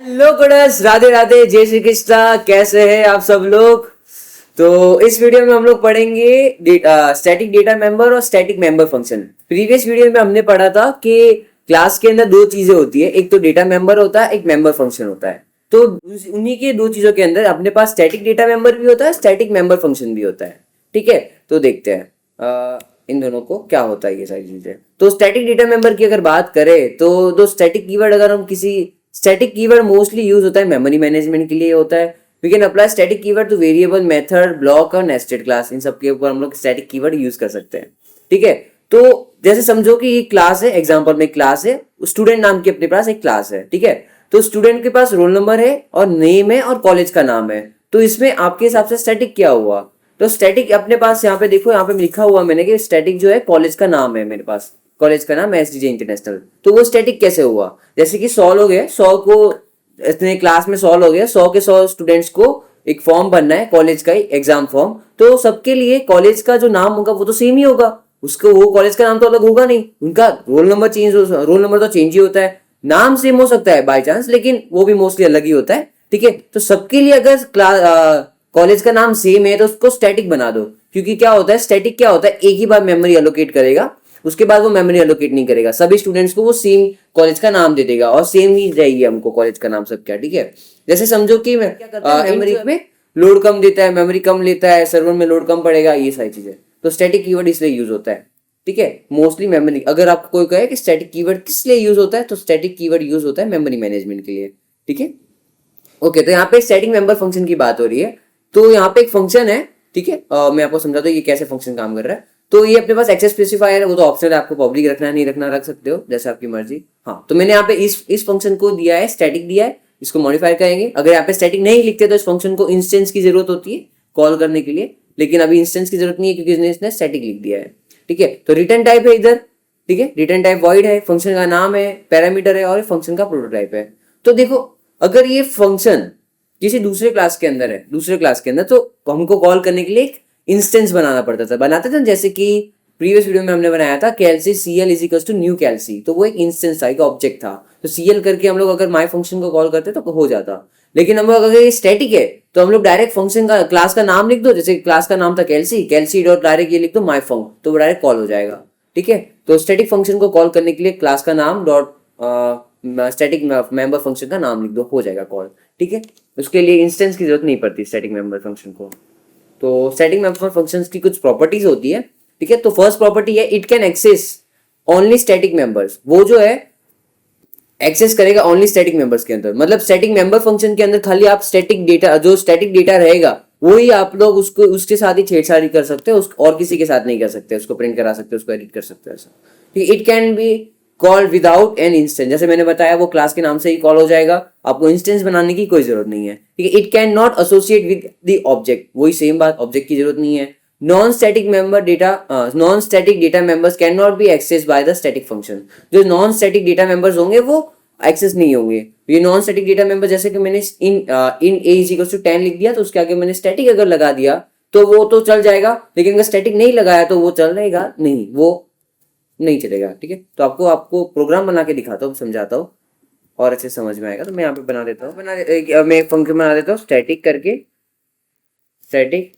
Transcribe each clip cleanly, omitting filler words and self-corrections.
Hello goods, Radhe Radhe, जय श्री कृष्णा। कैसे हैं आप सब लोग? तो इस वीडियो में हम लोग पढ़ेंगे स्टैटिक डेटा मेंबर और static member function. Previous video में हमने पढ़ा था कि क्लास के अंदर दो चीजें होती है, एक तो डेटा मेंबर होता है, एक मेंबर फंक्शन होता है। तो उन्हीं के दो चीजों के अंदर अपने पास स्टैटिक डेटा मेंबर भी होता है, स्टैटिक मेंबर फंक्शन भी होता है। ठीक है, तो देखते हैं इन दोनों को क्या होता है ये सारी चीजें। तो स्टैटिक डेटा मेंबर की अगर बात करें तो दो स्टैटिक कीवर्ड, अगर हम किसी स्टैटिक कीवर्ड मोस्टली यूज होता है मेमोरी मैनेजमेंट के लिए होता है। We can apply static keyword to variable, method, block और नेस्टेड क्लास। इन सब के ऊपर हम लोग स्टैटिक कीवर्ड यूज कर सकते हैं। ठीक है, तो जैसे समझो कि ये क्लास है, एग्जांपल में क्लास है, स्टूडेंट नाम की अपने पास एक क्लास है। ठीक है, तो स्टूडेंट के पास रोल नंबर है और नेम है और कॉलेज का नाम है। तो इसमें आपके हिसाब से स्टैटिक क्या हुआ? तो स्टैटिक अपने पास यहाँ पे देखो, यहाँ पे लिखा हुआ मैंने कि स्टैटिक जो है कॉलेज का नाम है, मेरे पास कॉलेज का नाम है एसडीजे इंटरनेशनल। तो वो स्टैटिक कैसे हुआ? जैसे कि 100 लोग हैं, 100 को इतने क्लास में 100 लोग हैं, 100 के 100 स्टूडेंट्स को एक फॉर्म भरना है, कॉलेज का ही एग्जाम फॉर्म। तो सबके लिए कॉलेज का जो नाम होगा वो तो सेम ही होगा, उसको वो कॉलेज का नाम तो अलग होगा नहीं। उनका रोल नंबर रोल नंबर तो चेंज ही होता है, नाम सेम हो सकता है बाय चांस, लेकिन वो भी मोस्टली अलग ही होता है। ठीक है, तो सबके लिए अगर कॉलेज का नाम सेम है तो उसको स्टैटिक बना दो। क्योंकि क्या होता है, स्टैटिक क्या होता है, एक ही बार मेमोरी एलोकेट करेगा, उसके बाद वो मेमोरी एलोकेट नहीं करेगा, सभी स्टूडेंट्स को वो सेम कॉलेज का नाम दे देगा और सेम ही रहेगी हमको कॉलेज का नाम सब क्या। ठीक है, जैसे समझो कि मेमोरी में लोड कम देता है, मेमोरी कम लेता है, सर्वर में लोड कम पड़ेगा, ये सारी चीजें। तो स्टैटिक कीवर्ड इसलिए यूज होता है। ठीक है, मोस्टली मेमोरी, अगर आपको कोई कहे कि स्टैटिक कीवर्ड किस लिए यूज होता है, तो स्टैटिक कीवर्ड यूज होता है मेमोरी मैनेजमेंट के लिए। ठीक है, ओके, तो यहाँ पे स्टैटिक मेंबर फंक्शन की बात हो रही है। तो यहाँ पे एक फंक्शन है, ठीक है, मैं आपको समझाता हूँ ये कैसे फंक्शन काम कर रहा है। तो ये अपने पास एक्सेस स्पेसिफायर है, वो तो ऑप्शनल है, आपको पब्लिक रखना है नहीं रखना रख सकते हो, जैसे आपकी मर्जी। हाँ, तो मैंने यहाँ पे इस फंक्शन को दिया है स्टैटिक दिया है, इसको मॉडिफाई करेंगे। अगर यहाँ पे स्टैटिक नहीं लिखते तो इस फंक्शन को इंस्टेंस की जरूरत होती है कॉल करने के लिए, लेकिन अभी इंस्टेंस की जरूरत नहीं है क्योंकि इसने स्टैटिक लिख दिया है। ठीक है, तो रिटर्न टाइप है इधर। ठीक है, रिटर्न टाइप वॉइड है, फंक्शन का नाम है, पैरामीटर है और फंक्शन का प्रोटोटाइप है। तो देखो, अगर ये फंक्शन किसी दूसरे क्लास के अंदर है, दूसरे क्लास के अंदर, तो हमको कॉल करने के लिए एक इंस्टेंस बनाना पड़ता था, बनाते थे जैसे कि प्रीवियस वीडियो में हमने बनाया था कैलसी CL is equal to new कैलसी। तो वो एक इंस्टेंस था, एक ऑब्जेक्ट था। तो सीएल करके हम लोग अगर माई फंक्शन को कॉल करते तो हो जाता। लेकिन हम लोग अगर ये स्टैटिक है तो हम लोग डायरेक्ट फंक्शन का क्लास का नाम लिख दो, जैसे क्लास का नाम था कैलसी, कैलसी डॉट डायरेक्ट ये लिख दो माई फंक्शन, तो वो डायरेक्ट कॉल हो जाएगा। ठीक है, तो स्टैटिक फंक्शन को कॉल करने के लिए क्लास का नाम डॉट स्टैटिक मेंबर फंक्शन का नाम लिख दो, हो जाएगा कॉल। ठीक है, उसके लिए इंस्टेंस की जरूरत नहीं पड़ती स्टैटिक मेंबर फंक्शन को। तो स्टैटिक मेंबर फंक्शंस की कुछ प्रॉपर्टीज होती है। ठीक है, तो फर्स्ट प्रॉपर्टी है it can access only static members. वो जो है एक्सेस करेगा ओनली स्टैटिक मेंबर्स के अंदर, मतलब स्टैटिक मेंबर फंक्शन के अंदर खाली आप स्टैटिक डेटा, जो स्टैटिक डेटा रहेगा वही आप लोग उसको उसके साथ ही छेड़छाड़ी कर सकते हो, और किसी के साथ नहीं कर सकते, उसको प्रिंट करा सकते हो, उसको एडिट कर सकते हो ऐसा। ठीक है, it can be called without an instance, जैसे मैंने बताया वो क्लास के नाम से ही कॉल हो जाएगा, आपको इंस्टेंस बनाने की कोई जरूरत नहीं है। ठीक है, it can not associate with the object, वही सेम बात, ऑब्जेक्ट की जरूरत नहीं है। Non static data members can not be access by the static function. जो नॉन स्टैटिक डेटा मेंबर्स होंगे वो एक्सेस नहीं होंगे। ये नॉन स्टैटिक डेटा मेंबर, जैसे कि मैंने इन ए इज इक्वल टू 10 लिख दिया, तो उसके आगे मैंने स्टैटिक अगर लगा दिया तो वो तो चल जाएगा, लेकिन अगर स्टैटिक नहीं लगाया तो वो चलेगा नहीं, वो नहीं चलेगा। ठीक है, तो आपको प्रोग्राम बना के दिखाता हूँ, समझाता हूँ और अच्छे समझ में आएगा। तो मैं यहाँ पे बना देता हूँ, मैं एक फंक्शन बना देता हूँ स्टैटिक करके, स्टैटिक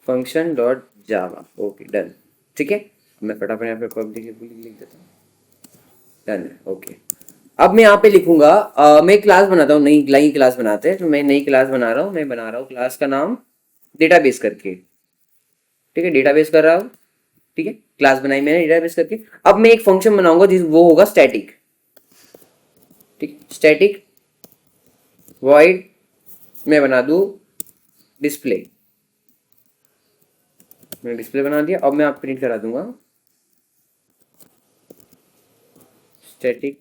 फंक्शन डॉट जावा। Okay, done. ठीक है, मैं फटाफट यहाँ पे पब्लिक लिख देता हूँ, डन है। ओके, अब मैं यहाँ पे लिखूंगा, मैं एक क्लास बनाता हूँ, नई क्लास बनाते हैं। तो मैं नई क्लास बना रहा हूँ, मैं बना रहा हूँ क्लास का नाम डेटाबेस करके। ठीक है, डेटाबेस कर रहा हूँ। ठीक है, क्लास बनाई मैंने डेटाबेस करके। अब मैं एक फंक्शन बनाऊंगा जिस वो होगा स्टैटिक। ठीक, स्टैटिक वॉइड मैं बना दूं डिस्प्ले, मैंने डिस्प्ले बना दिया। अब मैं आप प्रिंट करा दूंगा स्टैटिक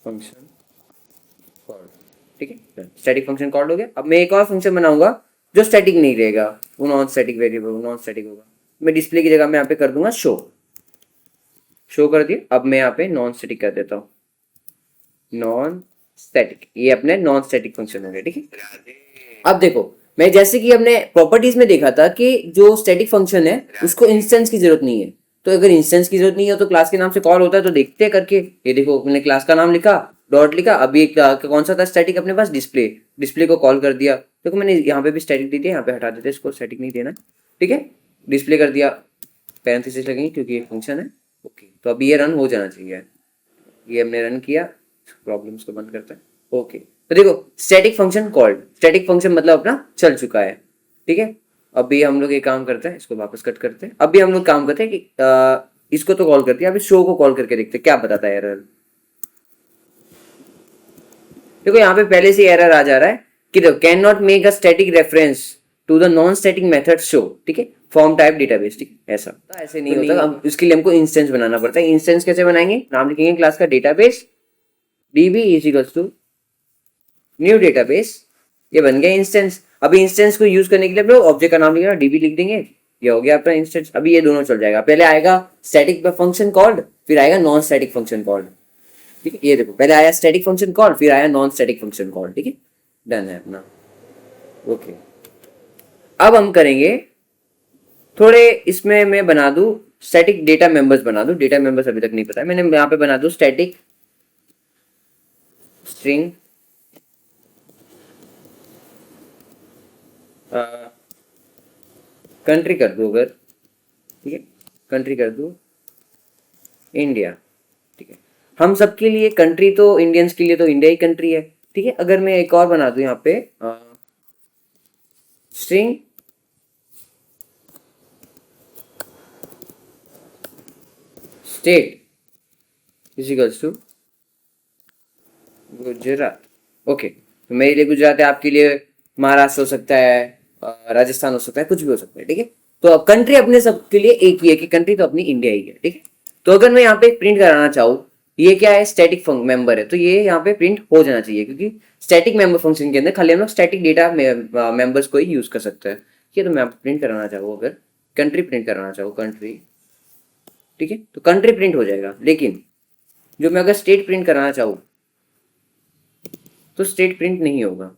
फंक्शन कॉल। ठीक है, स्टैटिक फंक्शन कॉल हो गया। अब मैं एक और फंक्शन बनाऊंगा जो स्टैटिक नहीं रहेगा, वो non static variable, non static होगा। मैं डिस्प्ले की जगह में यहाँ पे कर दूंगा शो, शो कर दिया। अब मैं यहाँ पे नॉन स्टैटिक कर देता हूँ, नॉन स्टैटिक, ये अपने नॉन स्टैटिक फंक्शन हो गया। ठीक है, अब देखो, मैं जैसे कि हमने प्रॉपर्टीज में देखा था कि जो स्टैटिक फंक्शन है उसको इंस्टेंस की जरूरत नहीं है। तो अगर इंस्टेंस की जरूरत नहीं है तो क्लास के नाम से कॉल होता है, तो देखते हैं करके। ये देखो, मैंने क्लास का नाम लिखा डॉट लिखा, अभी एक कौन सा था स्टैटिक अपने पास, डिस्प्ले, डिस्प्ले को कॉल कर दिया। देखो मैंने यहाँ पे भी स्टैटिक दे दिया, यहाँ पे हटा देते इसको, स्टैटिक नहीं देना, ठीक है। डिस्प्ले कर दिया, पैरेंथेसिस लगेंगे क्योंकि ये फंक्शन है। ओके, तो अभी ये रन हो जाना चाहिए, ये हमने रन किया, प्रॉब्लम्स को बंद करता है। ओके, तो देखो static function called, static function मतलब अपना चल चुका है, ठीक है। अभी हम लोग ये काम करते हैं, इसको वापस कट करते हैं। अभी हम लोग काम करते हैं कि इसको तो कॉल करते हैं, अभी शो को कॉल करके देखते हैं क्या बताता है एरर। देखो यहाँ पे पहले से एरर आ जा रहा है कि देखो can not make a static reference to the non static method show, ठीक है, फॉर्म टाइप डेटाबेस, ठीक है। ऐसा तो ऐसे नहीं होता, अब इसके लिए हमको इंस्टेंस बनाना पड़ता है। इंस्टेंस कैसे बनाएंगे, नाम लिखेंगे क्लास का database, db is equals to new database, ये बन गया इंस्टेंस। अभी इंस्टेंस को यूज करने के लिए हम लोग ऑब्जेक्ट का नाम लिखेंगे, db लिख देंगे, ये हो गया अपना इंस्टेंस। अभी ये दोनों चल जाएगा, पहले आएगा स्टैटिक फंक्शन कॉल्ड, फिर आएगा नॉन स्टैटिक फंक्शन कॉल्ड, ठीक है। ये देखो पहले आया स्टैटिक फंक्शन कॉल, फिर आया नॉन स्टैटिक फंक्शन कॉल, ठीक है। डन है अपना। ओके, अब हम करेंगे थोड़े, इसमें मैं बना दूं स्टैटिक डेटा मेंबर्स बना दूं। डेटा मेंबर्स अभी तक नहीं पता है, मैंने यहाँ पे बना दूं स्टैटिक स्ट्रिंग कंट्री कर दो अगर, ठीक है, कंट्री कर दो इंडिया, ठीक है। हम सबके लिए कंट्री, तो इंडियंस के लिए तो इंडिया ही कंट्री है, ठीक है। अगर मैं एक और बना दूं यहाँ पे string state is equals to Gujarat. Okay, तो मेरे लिए गुजरात है, आपके लिए महाराष्ट्र हो सकता है, राजस्थान हो सकता है, कुछ भी हो सकता है, ठीक है। तो अब कंट्री अपने सबके लिए एक ही है कि कंट्री तो अपनी इंडिया ही है, ठीक है। तो अगर मैं यहाँ पे प्रिंट कराना चाहूँ, ये क्या है, स्टैटिक मेंबर है, तो ये यहाँ पे प्रिंट हो जाना चाहिए, क्योंकि स्टैटिक मेंबर फंक्शन के अंदर खाली हम लोग स्टैटिक डेटा मेंबर्स को ही यूज कर सकते हैं, ठीक है। तो मैं यहाँ पे प्रिंट कराना चाहूँ, अगर कंट्री प्रिंट कराना चाहूँ, कंट्री, ठीक है, तो कंट्री प्रिंट हो जाएगा। लेकिन जो मैं अगर स्टेट प्रिंट कराना चाहूँ तो स्टेट प्रिंट नहीं होगा,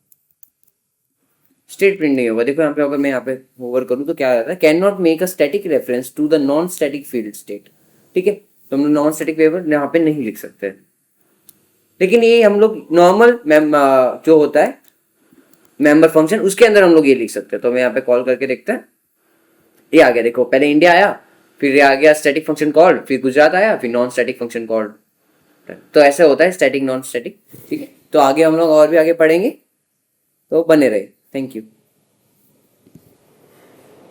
स्टेट प्रिंट नहीं होगा। देखो यहाँ पे अगर मैं यहाँ पे होवर करूँ तो क्या आता है, can not make a static reference to the non static field state, ठीक है। तो हम लोग नॉन स्टैटिक वेरिएबल यहाँ पे नहीं लिख सकते, लेकिन ये हम लोग नॉर्मल जो होता है मेंबर फंक्शन, उसके अंदर हम लोग ये लिख सकते हैं। तो मैं यहाँ पे कॉल करके देखते हैं, ये आ गया, देखो पहले इंडिया आया, फिर ये आ गया स्टैटिक फंक्शन कॉल्ड, फिर गुजरात आया, फिर नॉन स्टैटिक फंक्शन कॉल्ड। तो ऐसे होता है स्टैटिक नॉन स्टैटिक, ठीक है। तो आगे हम लोग और भी आगे पढ़ेंगे, तो बने रहे। Thank you.